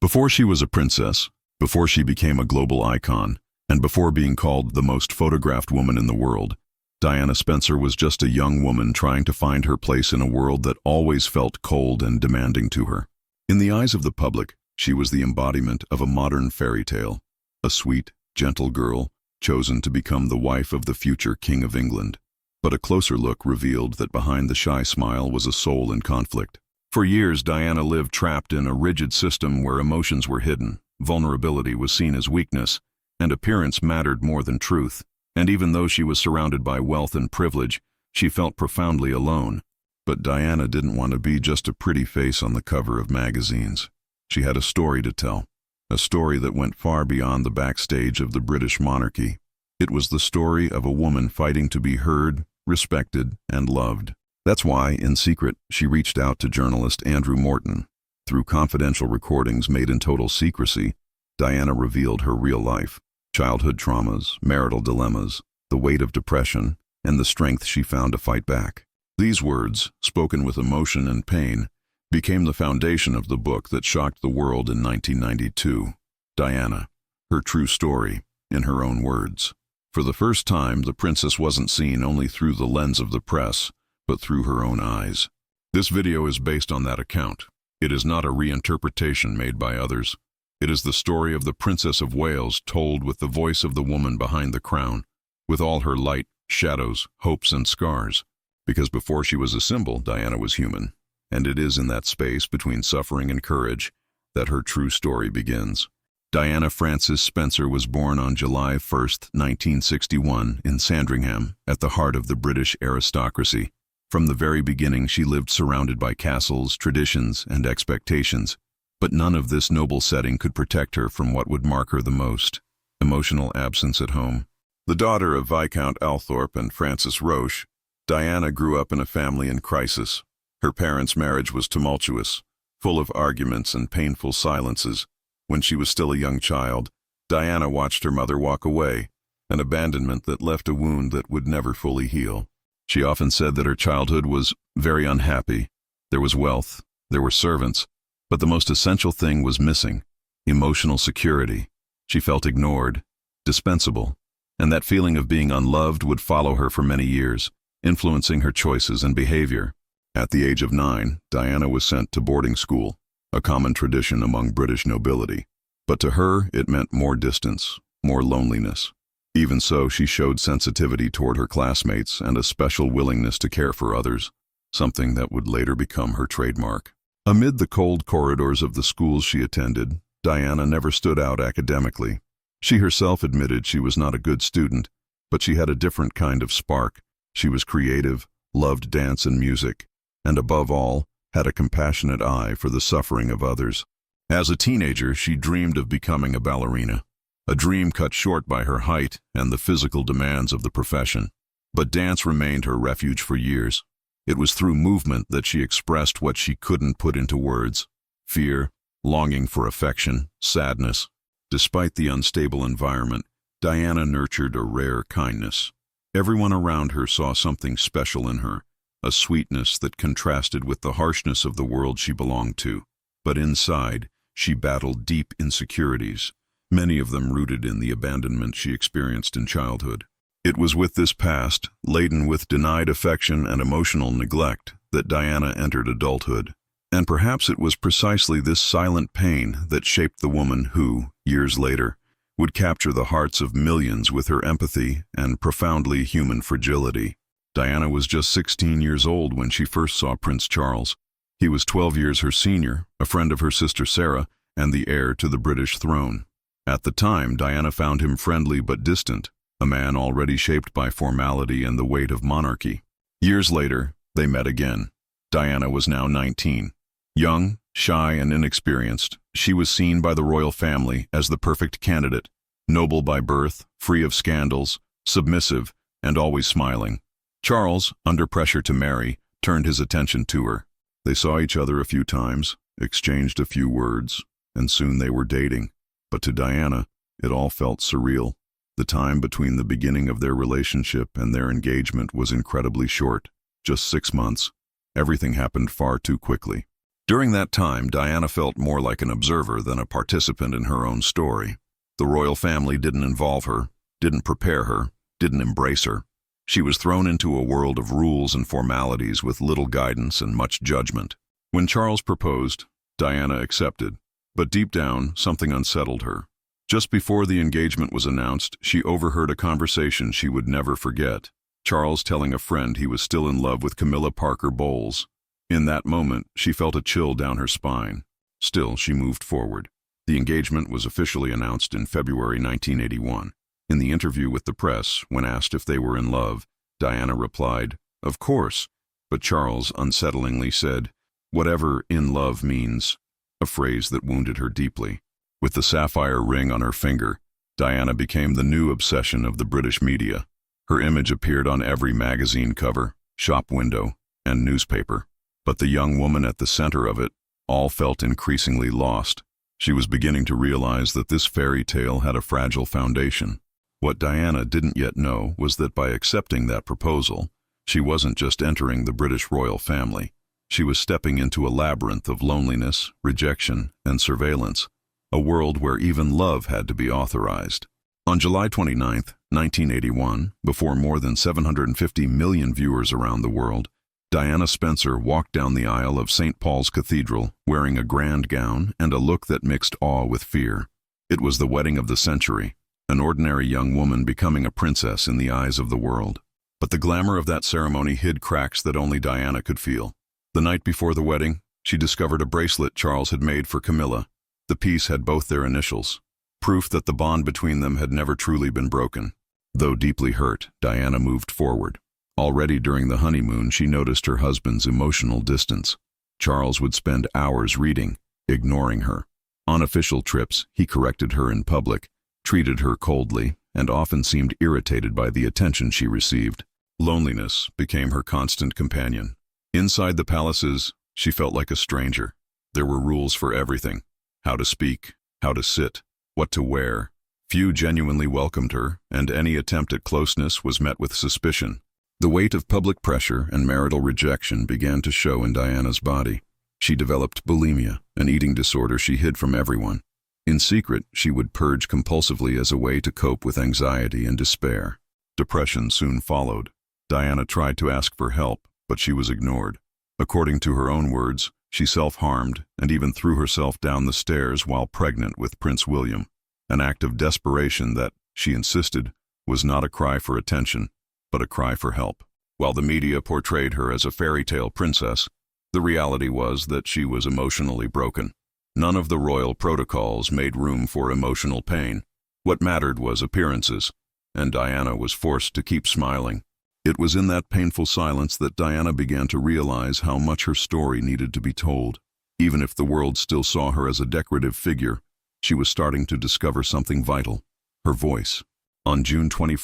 Before she was a princess, before she became a global icon, and before being called the most photographed woman in the world, Diana Spencer was just a young woman trying to find her place in a world that always felt cold and demanding to her. In the eyes of the public, she was the embodiment of a modern fairy tale, a sweet, gentle girl chosen to become the wife of the future King of England. But a closer look revealed that behind the shy smile was a soul in conflict. For years, Diana lived trapped in a rigid system where emotions were hidden, vulnerability was seen as weakness, and appearance mattered more than truth. And even though she was surrounded by wealth and privilege, she felt profoundly alone. But Diana didn't want to be just a pretty face on the cover of magazines. She had a story to tell, a story that went far beyond the backstage of the British monarchy. It was the story of a woman fighting to be heard, respected, and loved. That's why, in secret, she reached out to journalist Andrew Morton. Through confidential recordings made in total secrecy, Diana revealed her real life, childhood traumas, marital dilemmas, the weight of depression, and the strength she found to fight back. These words, spoken with emotion and pain, became the foundation of the book that shocked the world in 1992. Diana, her true story, in her own words. For the first time, the princess wasn't seen only through the lens of the press, but through her own eyes. This video is based on that account. It is not a reinterpretation made by others. It is the story of the Princess of Wales told with the voice of the woman behind the crown, with all her light, shadows, hopes, and scars. Because before she was a symbol, Diana was human. And it is in that space between suffering and courage that her true story begins. Diana Frances Spencer was born on July 1, 1961, in Sandringham, at the heart of the British aristocracy. From the very beginning, she lived surrounded by castles, traditions, and expectations. But none of this noble setting could protect her from what would mark her the most: emotional absence at home. The daughter of Viscount Althorp and Frances Roche, Diana grew up in a family in crisis. Her parents' marriage was tumultuous, full of arguments and painful silences. When she was still a young child, Diana watched her mother walk away, an abandonment that left a wound that would never fully heal. She often said that her childhood was very unhappy. There was wealth, there were servants, but the most essential thing was missing: emotional security. She felt ignored, dispensable, and that feeling of being unloved would follow her for many years, influencing her choices and behavior. At the age of 9, Diana was sent to boarding school, a common tradition among British nobility. But to her, it meant more distance, more loneliness. Even so, she showed sensitivity toward her classmates and a special willingness to care for others, something that would later become her trademark. Amid the cold corridors of the schools she attended, Diana never stood out academically. She herself admitted she was not a good student, but she had a different kind of spark. She was creative, loved dance and music, and above all, had a compassionate eye for the suffering of others. As a teenager, she dreamed of becoming a ballerina, a dream cut short by her height and the physical demands of the profession. But dance remained her refuge for years. It was through movement that she expressed what she couldn't put into words: fear, longing for affection, sadness. Despite the unstable environment, Diana nurtured a rare kindness. Everyone around her saw something special in her, a sweetness that contrasted with the harshness of the world she belonged to. But inside, she battled deep insecurities, many of them rooted in the abandonment she experienced in childhood. It was with this past, laden with denied affection and emotional neglect, that Diana entered adulthood. And perhaps it was precisely this silent pain that shaped the woman who, years later, would capture the hearts of millions with her empathy and profoundly human fragility. Diana was just 16 years old when she first saw Prince Charles. He was 12 years her senior, a friend of her sister Sarah, and the heir to the British throne. At the time, Diana found him friendly but distant, a man already shaped by formality and the weight of monarchy. Years later, they met again. Diana was now 19. Young, shy, and inexperienced, she was seen by the royal family as the perfect candidate, noble by birth, free of scandals, submissive, and always smiling. Charles, under pressure to marry, turned his attention to her. They saw each other a few times, exchanged a few words, and soon they were dating. But to Diana, it all felt surreal. The time between the beginning of their relationship and their engagement was incredibly short, just 6 months. Everything happened far too quickly. During that time, Diana felt more like an observer than a participant in her own story. The royal family didn't involve her, didn't prepare her, didn't embrace her. She was thrown into a world of rules and formalities with little guidance and much judgment. When Charles proposed, Diana accepted, but deep down, something unsettled her. Just before the engagement was announced, she overheard a conversation she would never forget. Charles telling a friend he was still in love with Camilla Parker Bowles. In that moment, she felt a chill down her spine. Still, she moved forward. The engagement was officially announced in February 1981. In the interview with the press, when asked if they were in love, Diana replied, "Of course," but Charles unsettlingly said, "Whatever in love means," a phrase that wounded her deeply. With the sapphire ring on her finger, Diana became the new obsession of the British media. Her image appeared on every magazine cover, shop window, and newspaper. But the young woman at the center of it all felt increasingly lost. She was beginning to realize that this fairy tale had a fragile foundation. What Diana didn't yet know was that by accepting that proposal, she wasn't just entering the British royal family. She was stepping into a labyrinth of loneliness, rejection, and surveillance, a world where even love had to be authorized. On July 29, 1981, before more than 750 million viewers around the world, Diana Spencer walked down the aisle of St. Paul's Cathedral wearing a grand gown and a look that mixed awe with fear. It was the wedding of the century, an ordinary young woman becoming a princess in the eyes of the world. But the glamour of that ceremony hid cracks that only Diana could feel. The night before the wedding, she discovered a bracelet Charles had made for Camilla. The piece had both their initials, proof that the bond between them had never truly been broken. Though deeply hurt, Diana moved forward. Already during the honeymoon, she noticed her husband's emotional distance. Charles would spend hours reading, ignoring her. On official trips, he corrected her in public, treated her coldly, and often seemed irritated by the attention she received. Loneliness became her constant companion. Inside the palaces, she felt like a stranger. There were rules for everything: how to speak, how to sit, what to wear. Few genuinely welcomed her, and any attempt at closeness was met with suspicion. The weight of public pressure and marital rejection began to show in Diana's body. She developed bulimia, an eating disorder she hid from everyone. In secret, she would purge compulsively as a way to cope with anxiety and despair. Depression soon followed. Diana tried to ask for help, but she was ignored. According to her own words, she self-harmed and even threw herself down the stairs while pregnant with Prince William, an act of desperation that, she insisted, was not a cry for attention, but a cry for help. While the media portrayed her as a fairy tale princess, the reality was that she was emotionally broken. None of the royal protocols made room for emotional pain. What mattered was appearances, and Diana was forced to keep smiling. It was in that painful silence that Diana began to realize how much her story needed to be told. Even if the world still saw her as a decorative figure, she was starting to discover something vital: her voice. On June 21,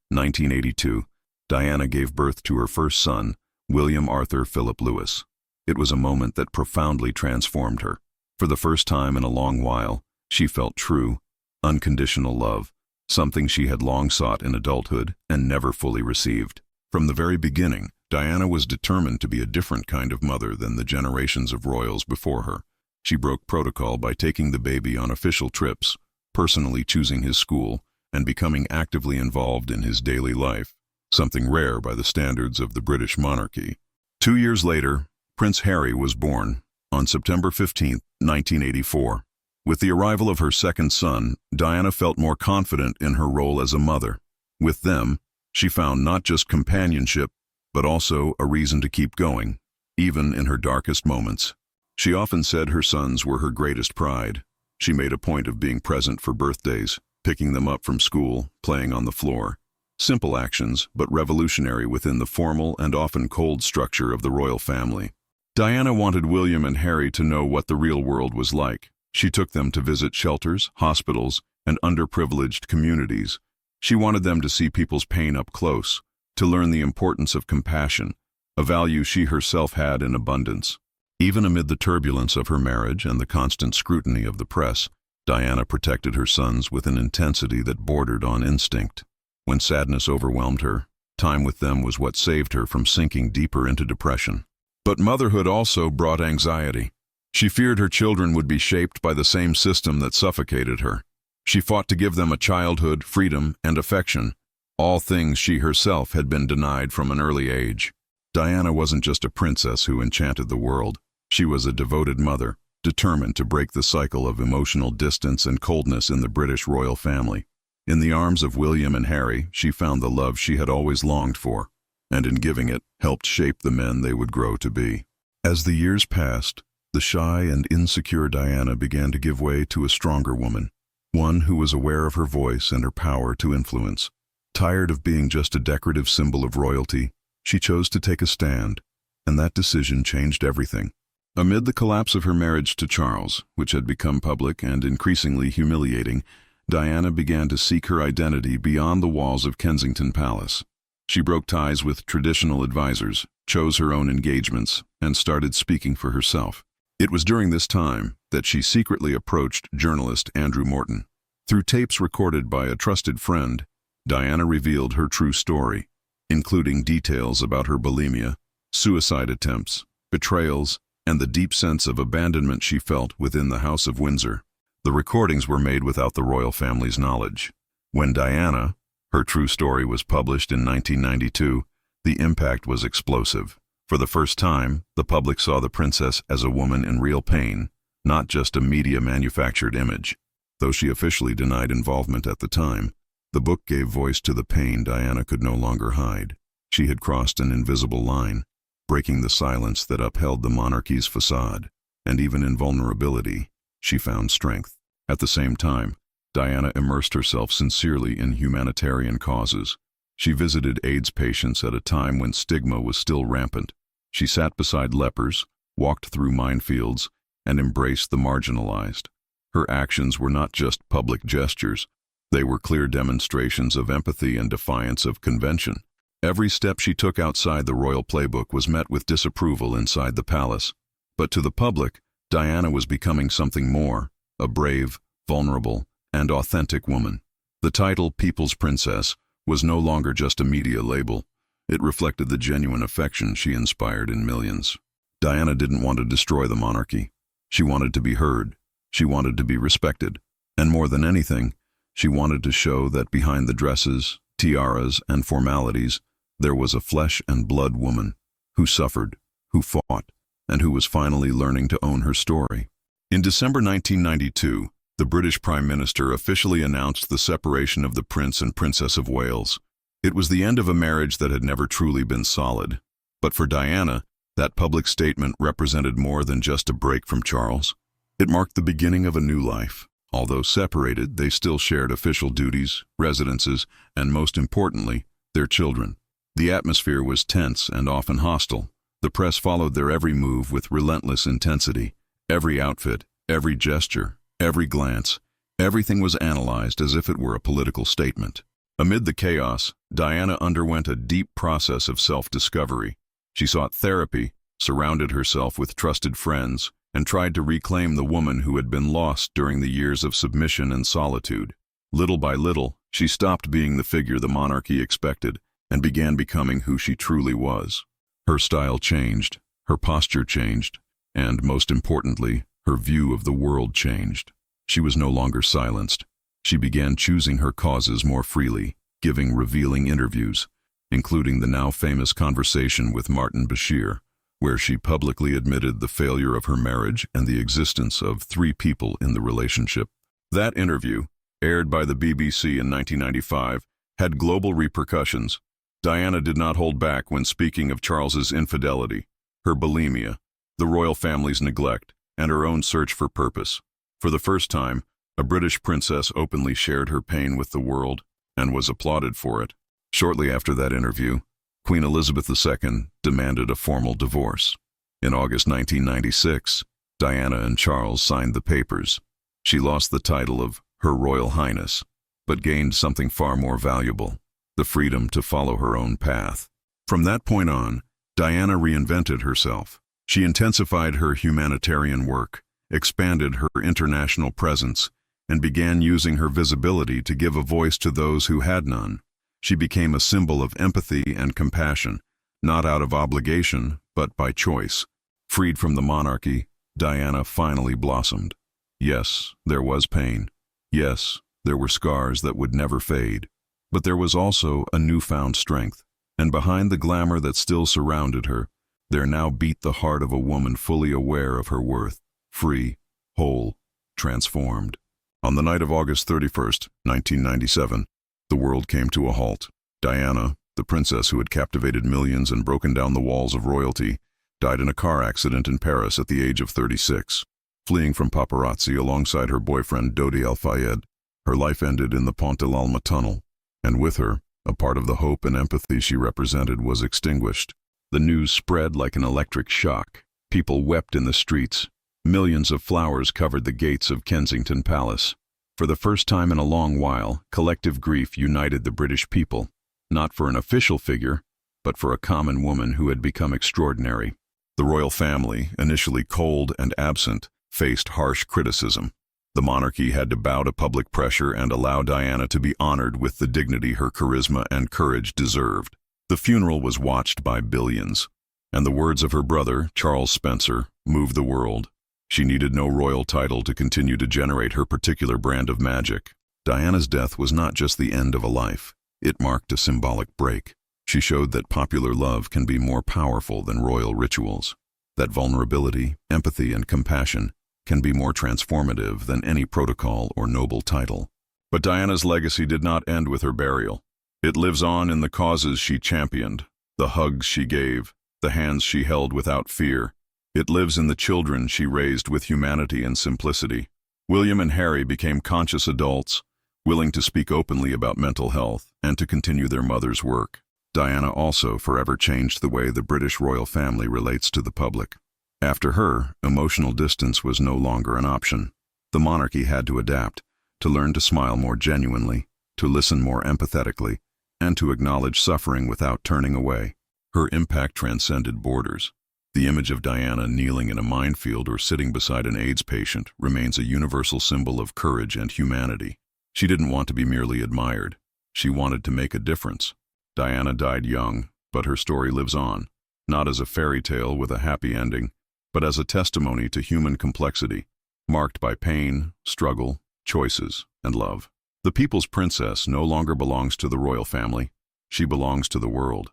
1982, Diana gave birth to her first son, William Arthur Philip Lewis. It was a moment that profoundly transformed her. For the first time in a long while, she felt true, unconditional love, something she had long sought in adulthood and never fully received. From the very beginning, Diana was determined to be a different kind of mother than the generations of royals before her. She broke protocol by taking the baby on official trips, personally choosing his school, and becoming actively involved in his daily life, something rare by the standards of the British monarchy. 2 years later, Prince Harry was born, on September 15, 1984. With the arrival of her second son, Diana felt more confident in her role as a mother. With them, she found not just companionship, but also a reason to keep going, even in her darkest moments. She often said her sons were her greatest pride. She made a point of being present for birthdays, picking them up from school, playing on the floor. Simple actions, but revolutionary within the formal and often cold structure of the royal family. Diana wanted William and Harry to know what the real world was like. She took them to visit shelters, hospitals, and underprivileged communities. She wanted them to see people's pain up close, to learn the importance of compassion, a value she herself had in abundance. Even amid the turbulence of her marriage and the constant scrutiny of the press, Diana protected her sons with an intensity that bordered on instinct. When sadness overwhelmed her, time with them was what saved her from sinking deeper into depression. But motherhood also brought anxiety. She feared her children would be shaped by the same system that suffocated her. She fought to give them a childhood, freedom, and affection, all things she herself had been denied from an early age. Diana wasn't just a princess who enchanted the world. She was a devoted mother, determined to break the cycle of emotional distance and coldness in the British royal family. In the arms of William and Harry, she found the love she had always longed for, and in giving it, helped shape the men they would grow to be. As the years passed, the shy and insecure Diana began to give way to a stronger woman, one who was aware of her voice and her power to influence. Tired of being just a decorative symbol of royalty, she chose to take a stand, and that decision changed everything. Amid the collapse of her marriage to Charles, which had become public and increasingly humiliating, Diana began to seek her identity beyond the walls of Kensington Palace. She broke ties with traditional advisors, chose her own engagements, and started speaking for herself. It was during this time that she secretly approached journalist Andrew Morton. Through tapes recorded by a trusted friend, Diana revealed her true story, including details about her bulimia, suicide attempts, betrayals, and the deep sense of abandonment she felt within the House of Windsor. The recordings were made without the royal family's knowledge. When Diana, her true story, was published in 1992, the impact was explosive. For the first time, the public saw the princess as a woman in real pain, not just a media-manufactured image. Though she officially denied involvement at the time, the book gave voice to the pain Diana could no longer hide. She had crossed an invisible line, breaking the silence that upheld the monarchy's facade, and even in vulnerability, she found strength. At the same time, Diana immersed herself sincerely in humanitarian causes. She visited AIDS patients at a time when stigma was still rampant. She sat beside lepers, walked through minefields, and embraced the marginalized. Her actions were not just public gestures. They were clear demonstrations of empathy and defiance of convention. Every step she took outside the royal playbook was met with disapproval inside the palace. But to the public, Diana was becoming something more, a brave, vulnerable, and authentic woman. The title People's Princess was no longer just a media label. It reflected the genuine affection she inspired in millions. Diana didn't want to destroy the monarchy. She wanted to be heard. She wanted to be respected. And more than anything, she wanted to show that behind the dresses, tiaras, and formalities, there was a flesh and blood woman who suffered, who fought, and who was finally learning to own her story. In December 1992, the British Prime Minister officially announced the separation of the Prince and Princess of Wales. It was the end of a marriage that had never truly been solid. But for Diana, that public statement represented more than just a break from Charles. It marked the beginning of a new life. Although separated, they still shared official duties, residences, and most importantly, their children. The atmosphere was tense and often hostile. The press followed their every move with relentless intensity. Every outfit, every gesture, every glance, everything was analyzed as if it were a political statement. Amid the chaos, Diana underwent a deep process of self-discovery. She sought therapy, surrounded herself with trusted friends, and tried to reclaim the woman who had been lost during the years of submission and solitude. Little by little, she stopped being the figure the monarchy expected and began becoming who she truly was. Her style changed, her posture changed, and, most importantly, her view of the world changed. She was no longer silenced. She began choosing her causes more freely, giving revealing interviews, including the now famous conversation with Martin Bashir, where she publicly admitted the failure of her marriage and the existence of 3 people in the relationship. That interview, aired by the BBC in 1995, had global repercussions. Diana did not hold back when speaking of Charles's infidelity, her bulimia, the royal family's neglect, and her own search for purpose. For the first time, a British princess openly shared her pain with the world and was applauded for it. Shortly after that interview, Queen Elizabeth II demanded a formal divorce. In August 1996, Diana and Charles signed the papers. She lost the title of Her Royal Highness, but gained something far more valuable: the freedom to follow her own path. From that point on, Diana reinvented herself. She intensified her humanitarian work, expanded her international presence, and began using her visibility to give a voice to those who had none. She became a symbol of empathy and compassion, not out of obligation, but by choice. Freed from the monarchy, Diana finally blossomed. Yes, there was pain. Yes, there were scars that would never fade. But there was also a newfound strength. And behind the glamour that still surrounded her, there now beat the heart of a woman fully aware of her worth, free, whole, transformed. On the night of August 31st, 1997, the world came to a halt. Diana, the princess who had captivated millions and broken down the walls of royalty, died in a car accident in Paris at the age of 36. Fleeing from paparazzi alongside her boyfriend Dodi Al-Fayed, her life ended in the Pont de l'Alma tunnel, and with her, a part of the hope and empathy she represented was extinguished. The news spread like an electric shock. People wept in the streets. Millions of flowers covered the gates of Kensington Palace. For the first time in a long while, collective grief united the British people, not for an official figure, but for a common woman who had become extraordinary. The royal family, initially cold and absent, faced harsh criticism. The monarchy had to bow to public pressure and allow Diana to be honored with the dignity her charisma and courage deserved. The funeral was watched by billions, and the words of her brother, Charles Spencer, moved the world. She needed no royal title to continue to generate her particular brand of magic. Diana's death was not just the end of a life. It marked a symbolic break. She showed that popular love can be more powerful than royal rituals, that vulnerability, empathy, and compassion can be more transformative than any protocol or noble title. But Diana's legacy did not end with her burial. It lives on in the causes she championed, the hugs she gave, the hands she held without fear. It lives in the children she raised with humanity and simplicity. William and Harry became conscious adults, willing to speak openly about mental health and to continue their mother's work. Diana also forever changed the way the British royal family relates to the public. After her, emotional distance was no longer an option. The monarchy had to adapt, to learn to smile more genuinely, to listen more empathetically, and to acknowledge suffering without turning away. Her impact transcended borders. The image of Diana kneeling in a minefield or sitting beside an AIDS patient remains a universal symbol of courage and humanity. She didn't want to be merely admired. She wanted to make a difference. Diana died young, but her story lives on, not as a fairy tale with a happy ending, but as a testimony to human complexity, marked by pain, struggle, choices, and love. The people's princess no longer belongs to the royal family. She belongs to the world.